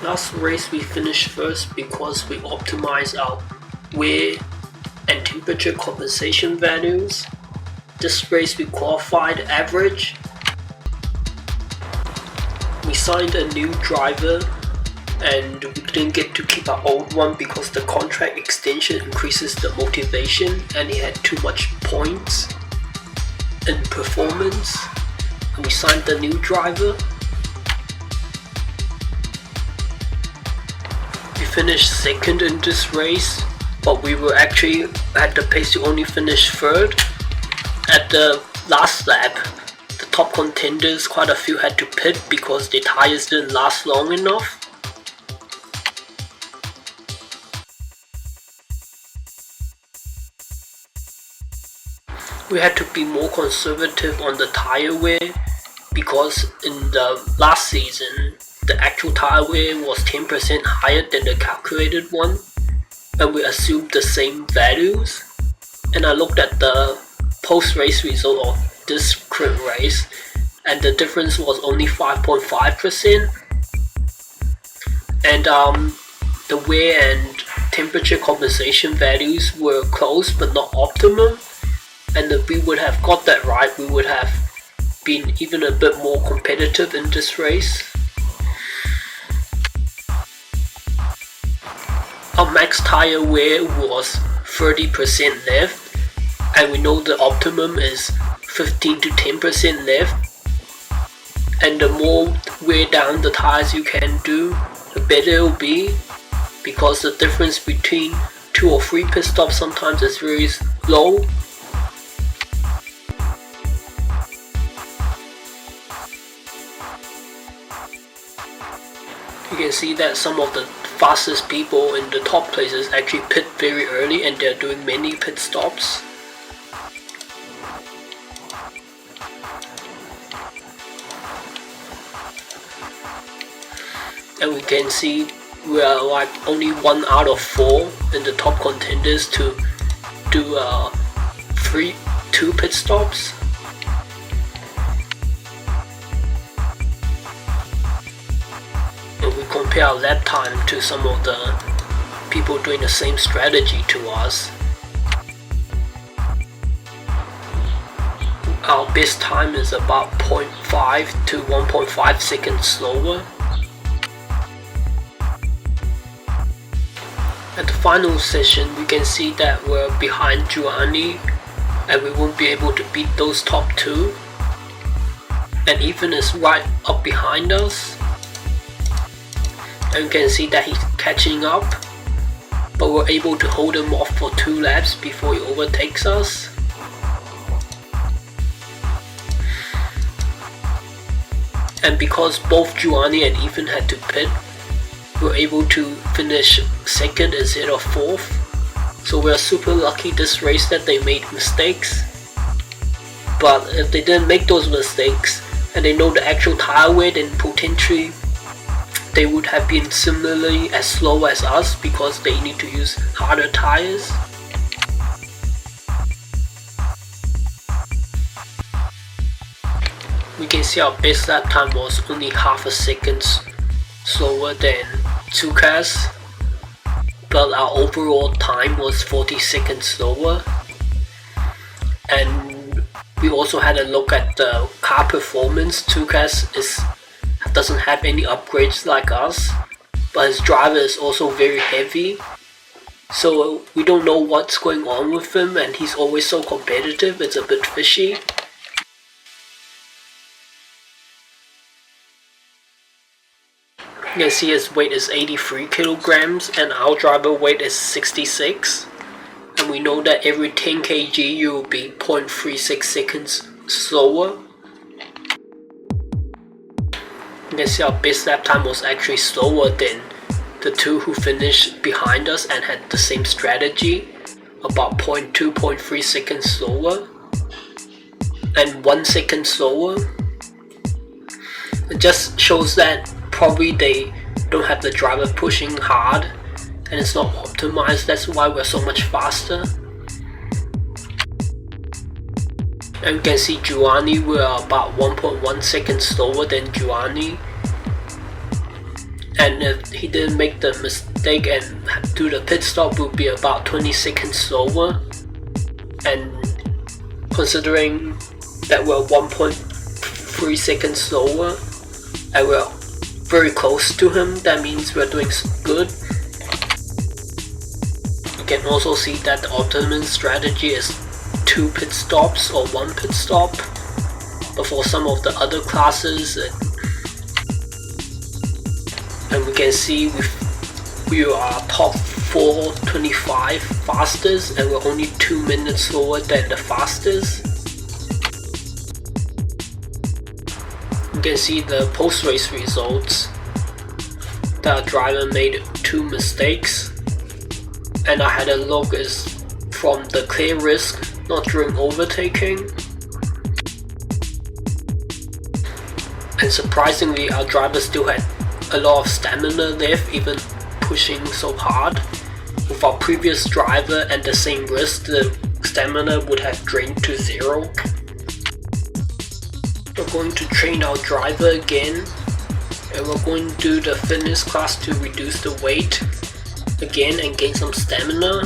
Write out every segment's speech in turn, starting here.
Last race we finished first because we optimized our wear and temperature compensation values. This race we qualified average. We signed a new driver and we didn't get to keep our old one because the contract extension increases the motivation and he had too much points and performance. And we signed the new driver. We finished second in this race, but we were actually at the pace to only finish third. At the last lap, the top contenders, quite a few had to pit because their tires didn't last long enough. We had to be more conservative on the tire wear because in the last season, the actual tire wear was 10% higher than the calculated one, and we assumed the same values. And I looked at the post-race result of this current race, and the difference was only 5.5%. And the wear and temperature compensation values were close but not optimum. And if we would have got that right, we would have been even a bit more competitive in this race. Our max tire wear was 30% left, and we know the optimum is 15 to 10% left. And the more wear down the tires you can do, the better it will be, because the difference between 2 or 3 pit stops sometimes is very low. You can see that some of the fastest people in the top places actually pit very early and they're doing many pit stops. And we can see we are like only 1 out of 4 in the top contenders to do 2 pit stops. And we compare our lap time to some of the people doing the same strategy to us. Our best time is about 0.5 to 1.5 seconds slower. At the final session, we can see that we're behind Giovanni and we won't be able to beat those top 2. And Ethan is right up behind us. And you can see that he's catching up, but we're able to hold him off for 2 laps before he overtakes us. And because both Giovanni and Ethan had to pit, we're able to finish second instead of 4th. So we're super lucky this race that they made mistakes. But if they didn't make those mistakes and they know the actual tire wear, then potentially they would have been similarly as slow as us because they need to use harder tires. We can see our best lap time was only half a second slower than Tsuka's, but our overall time was 40 seconds slower. And we also had a look at the car performance. Tsuka's doesn't have any upgrades like us, but his driver is also very heavy, so we don't know what's going on with him, and he's always so competitive, it's a bit fishy. You can see his weight is 83 kilograms and our driver weight is 66, and we know that every 10 kg you will be 0.36 seconds slower. You can see our best lap time was actually slower than the 2 who finished behind us and had the same strategy, about 0.2, 0.3 seconds slower and 1 second slower. It just shows that probably they don't have the driver pushing hard and it's not optimized. That's why we're so much faster. And you can see Giovanni, we're about 1.1 seconds slower than Giovanni. and if he didn't make the mistake and do the pit stop, would be about 20 seconds slower. And considering that we're 1.3 seconds slower and we're very close to him, that means we're doing good. You can also see that the optimum strategy is 2 pit stops or 1 pit stop, but for some of the other classes, and we can see we are top 425 fastest and we're only 2 minutes slower than the fastest. You can see the post-race results. The driver made 2 mistakes, and I had a look is from the clear risk, not during overtaking. And surprisingly, our driver still had a lot of stamina left, even pushing so hard. With our previous driver and the same risk, the stamina would have drained to 0. We're going to train our driver again, and we're going to do the fitness class to reduce the weight again and gain some stamina.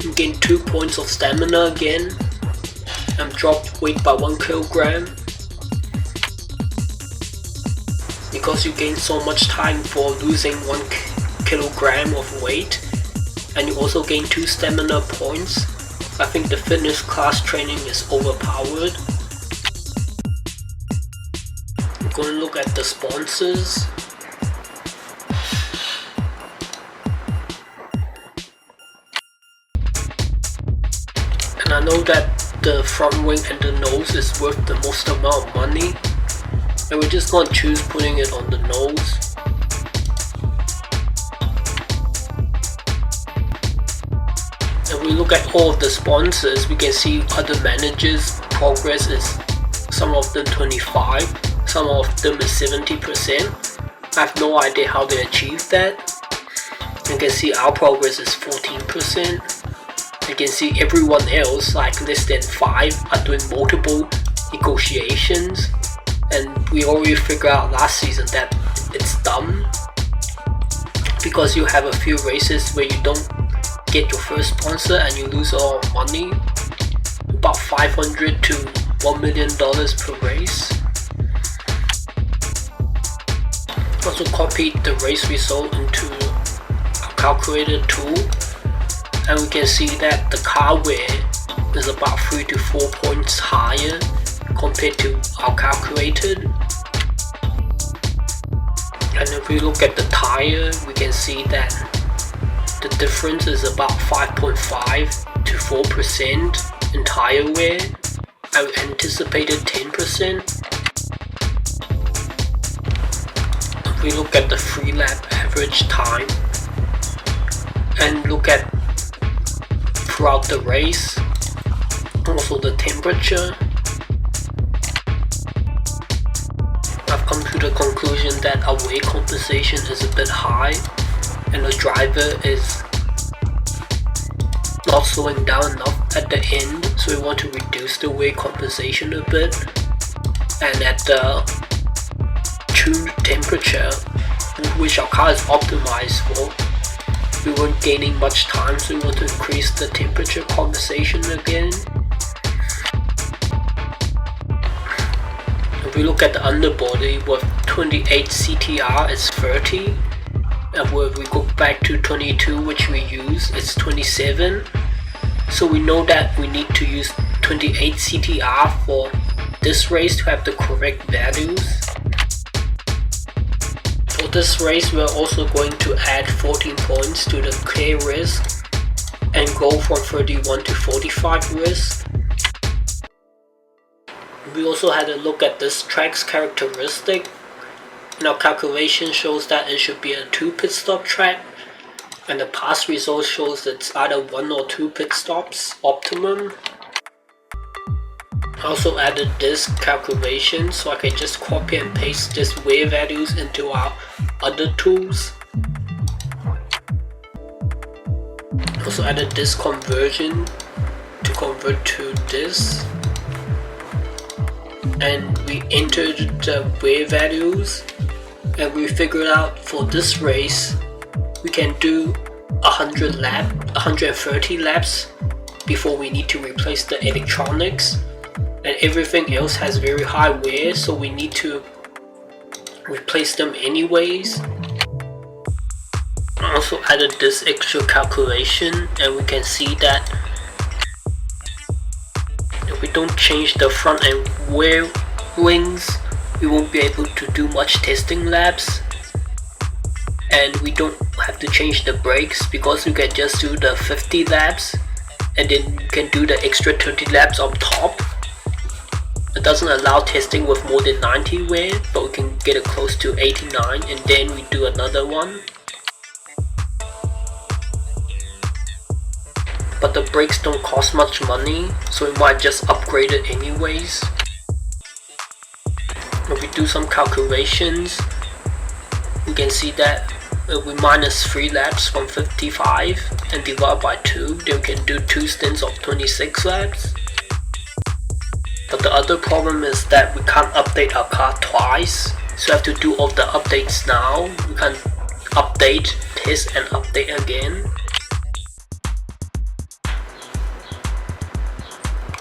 You gain 2 points of stamina again and drop weight by 1 kilogram. Because you gain so much time for losing 1 kilogram of weight, and you also gain 2 stamina points. I think the fitness class training is overpowered. I'm going to look at the sponsors. And I know that the front wing and the nose is worth the most amount of money, and we're just going to choose putting it on the nose. If we look at all of the sponsors, we can see other managers' progress is some of them 25, some of them is 70%. I have no idea how they achieved that. You can see our progress is 14%. You can see everyone else, like less than 5, are doing multiple negotiations. And we already figured out last season that it's dumb, because you have a few races where you don't get your first sponsor and you lose all money, about $500 to $1 million per race. Also copied the race result into a calculator tool, and we can see that the car wear is about 3 to 4 points higher compared to our calculated. And if we look at the tire, we can see that the difference is about 5.5 to 4% in tire wear. I anticipated 10%. If we look at the 3 lap average time and look at throughout the race, also the temperature, I've come to the conclusion that our weight compensation is a bit high, and the driver is not slowing down enough at the end, so we want to reduce the weight compensation a bit. And at the true temperature, which our car is optimized for, we weren't gaining much time, so we want to increase the temperature compensation again. If we look at the underbody, with 28 CTR it's 30, and if we go back to 22, which we use, it's 27. So we know that we need to use 28 CTR for this race to have the correct values. For this race, we're also going to add 14 points to the clear risk and go from 31 to 45 risk. We also had a look at this track's characteristic, and our calculation shows that it should be a 2 pit stop track, and the past result shows it's either 1 or 2 pit stops optimum. I also added this calculation so I can just copy and paste this wear values into our other tools. Also added this conversion to convert to this. and we entered the wear values, and we figured out for this race we can do 130 laps before we need to replace the electronics, and everything else has very high wear, so we need to replace them anyways. I also added this extra calculation, and we can see that if we don't change the front end wear wings, we won't be able to do much testing laps, and we don't have to change the brakes because we can just do the 50 laps and then you can do the extra 30 laps on top. It doesn't allow testing with more than 90 wear, but we can get it close to 89 and then we do another one. But the brakes don't cost much money, so we might just upgrade it anyways. If we do some calculations, we can see that if we minus 3 laps from 55 and divide by 2, then we can do 2 stints of 26 laps. But the other problem is that we can't update our car twice, so we have to do all the updates now. We can't update, test and update again.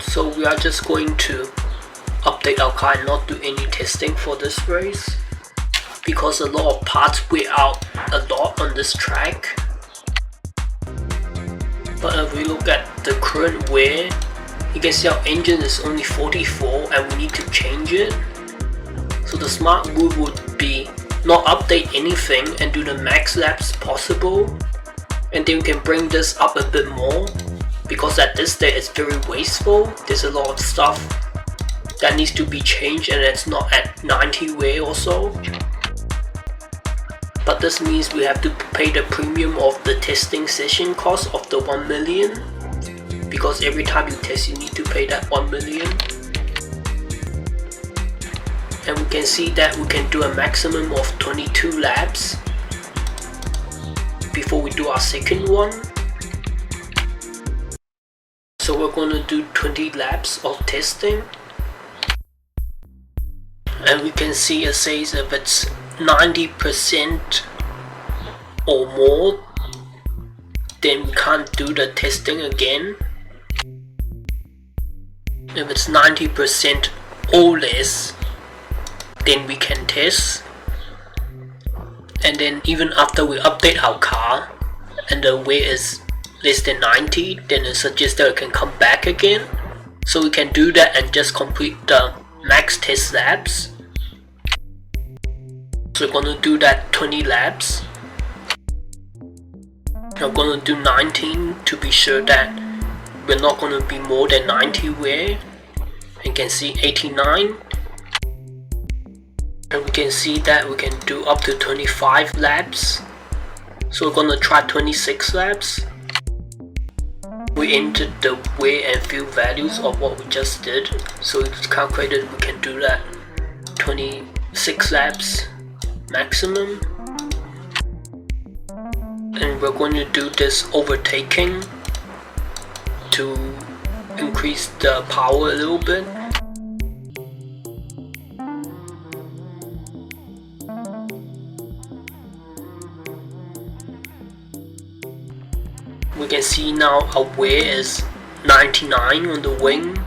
So we are just going to update our car and not do any testing for this race, because a lot of parts wear out a lot on this track. But if we look at the current wear, you can see our engine is only 44 and we need to change it. So the smart move would be not update anything and do the max laps possible, and then we can bring this up a bit more, because at this stage it's very wasteful. There's a lot of stuff that needs to be changed and it's not at 90 wear or so. But this means we have to pay the premium of the testing session cost of the 1 million, because every time you test you need to pay that 1 million. And we can see that we can do a maximum of 22 laps before we do our second one. So we're going to do 20 laps of testing, and we can see it says if it's 90% or more, then we can't do the testing again. If it's 90% or less, then we can test. And then even after we update our car and the weight is less than 90, then it suggests that we can come back again. So we can do that and just complete the max test laps. So we're going to do that 20 laps. I'm going to do 19 to be sure that we're not going to be more than 90 wear. You can see 89. And we can see that we can do up to 25 laps. So we're going to try 26 laps. We entered the wear and fuel values of what we just did, so it's calculated we can do that 26 laps maximum. And we're going to do this overtaking to increase the power a little bit. We can see now our wear is 99 on the wing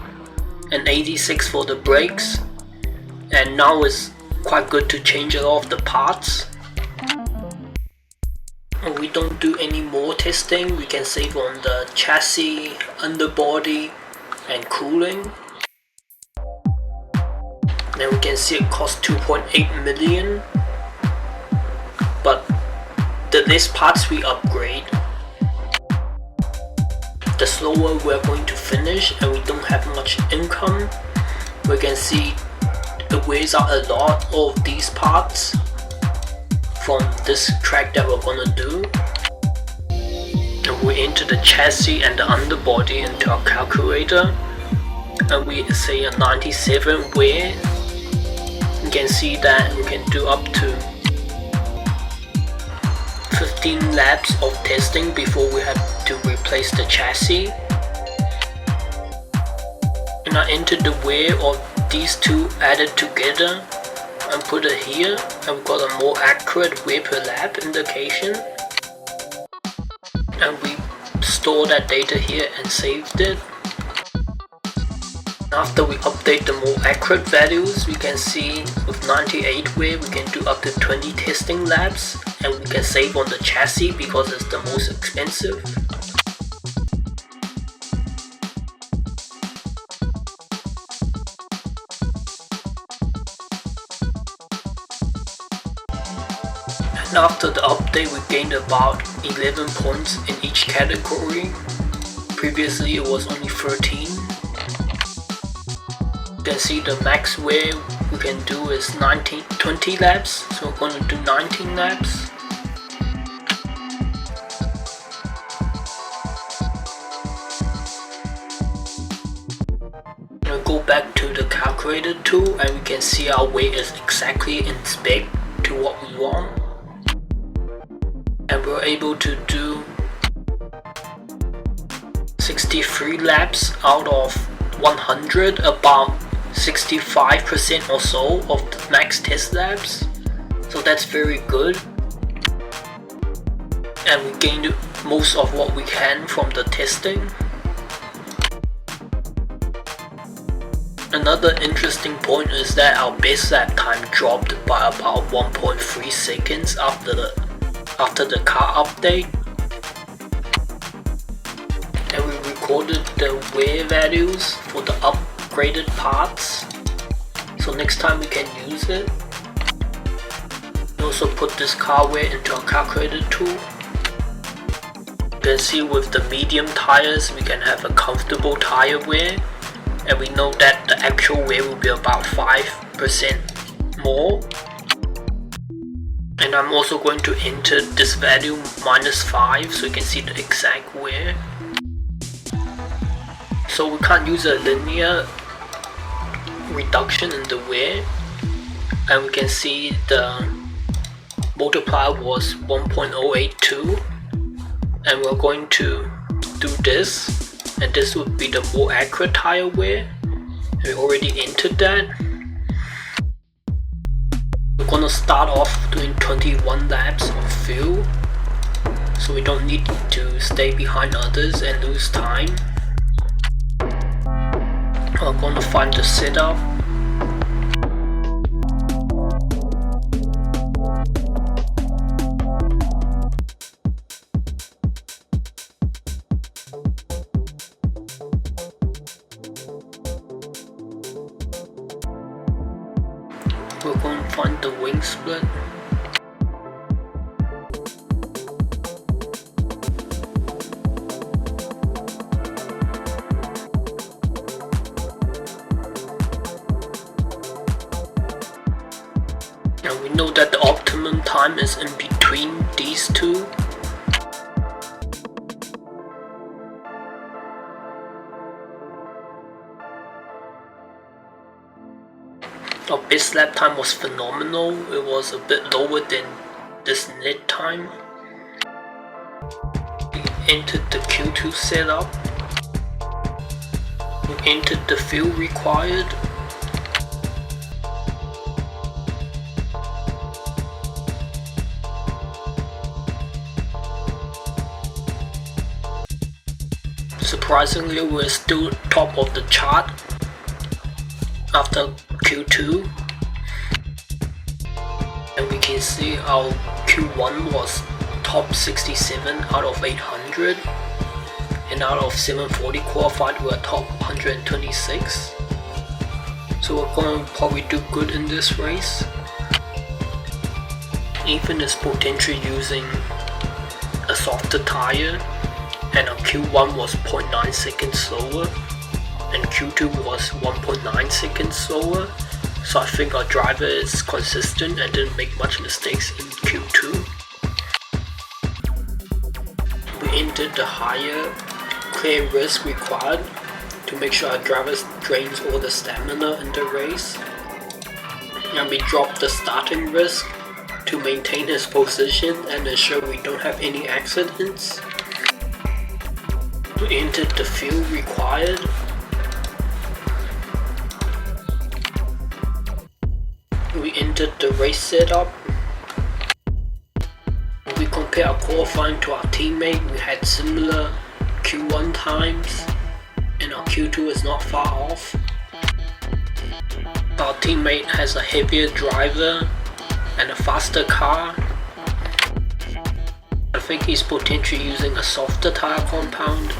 and 86 for the brakes, and now it's quite good to change a lot of the parts. And we don't do any more testing. We can save on the chassis, underbody and cooling. Then we can see it costs 2.8 million, but the less parts we upgrade, the slower we're going to finish, and we don't have much income. We can see it weighs out a lot of these parts from this track that we're gonna do. And we enter the chassis and the underbody into our calculator, and we say a 97 wear. You can see that we can do up to 15 laps of testing before we have to replace the chassis. And I entered the wear of these two added together and put it here, and we got a more accurate wear per lap indication. And we store that data here and saved it. After we update the more accurate values, we can see with 98 wear we can do up to 20 testing laps, and we can save on the chassis because it's the most expensive. And after the update we gained about 11 points in each category. Previously it was only 13. You can see the max wear we can do is 20 laps, so we're going to do 19 laps. We'll go back to the calculator tool and we can see our weight is exactly in spec to what we want. And we're able to do 63 laps out of 100, about 65% or so of the max test laps. So that's very good. And we gained most of what we can from the testing. Another interesting point is that our best lap time dropped by about 1.3 seconds after the car update. And we recorded the wear values for the upgraded parts, so next time we can use it. We also put this car wear into our calculator tool. You can see with the medium tires we can have a comfortable tire wear, and we know that the actual wear will be about 5% more. And I'm also going to enter this value -5 so you can see the exact wear. So we can't use a linear reduction in the wear, and we can see the multiplier was 1.082, and we're going to do this, and this would be the more accurate tire wear. We already entered that. We're gonna start off doing 21 laps of fuel, so we don't need to stay behind others and lose time. I'm gonna find the setup. We're going to find the wing split. And we know that the optimum time is in between these two. Our best lap time was phenomenal. It was a bit lower than this net time. We entered the Q2 setup. We entered the fuel required. Surprisingly, we're still top of the chart after Q2, and we can see our Q1 was top 67 out of 800, and out of 740 qualified we are top 126. So we're going to probably do good in this race. Ethan is potentially using a softer tire, and our Q1 was 0.9 seconds slower, and Q2 was 1.9 seconds slower, so I think our driver is consistent and didn't make much mistakes in Q2. We entered the higher clear risk required to make sure our driver drains all the stamina in the race, and we dropped the starting risk to maintain his position and ensure we don't have any accidents. We entered the fuel required. we entered the race setup. When we compare our qualifying to our teammate, we had similar Q1 times, and our Q2 is not far off. Our teammate has a heavier driver and a faster car. I think he's potentially using a softer tire compound.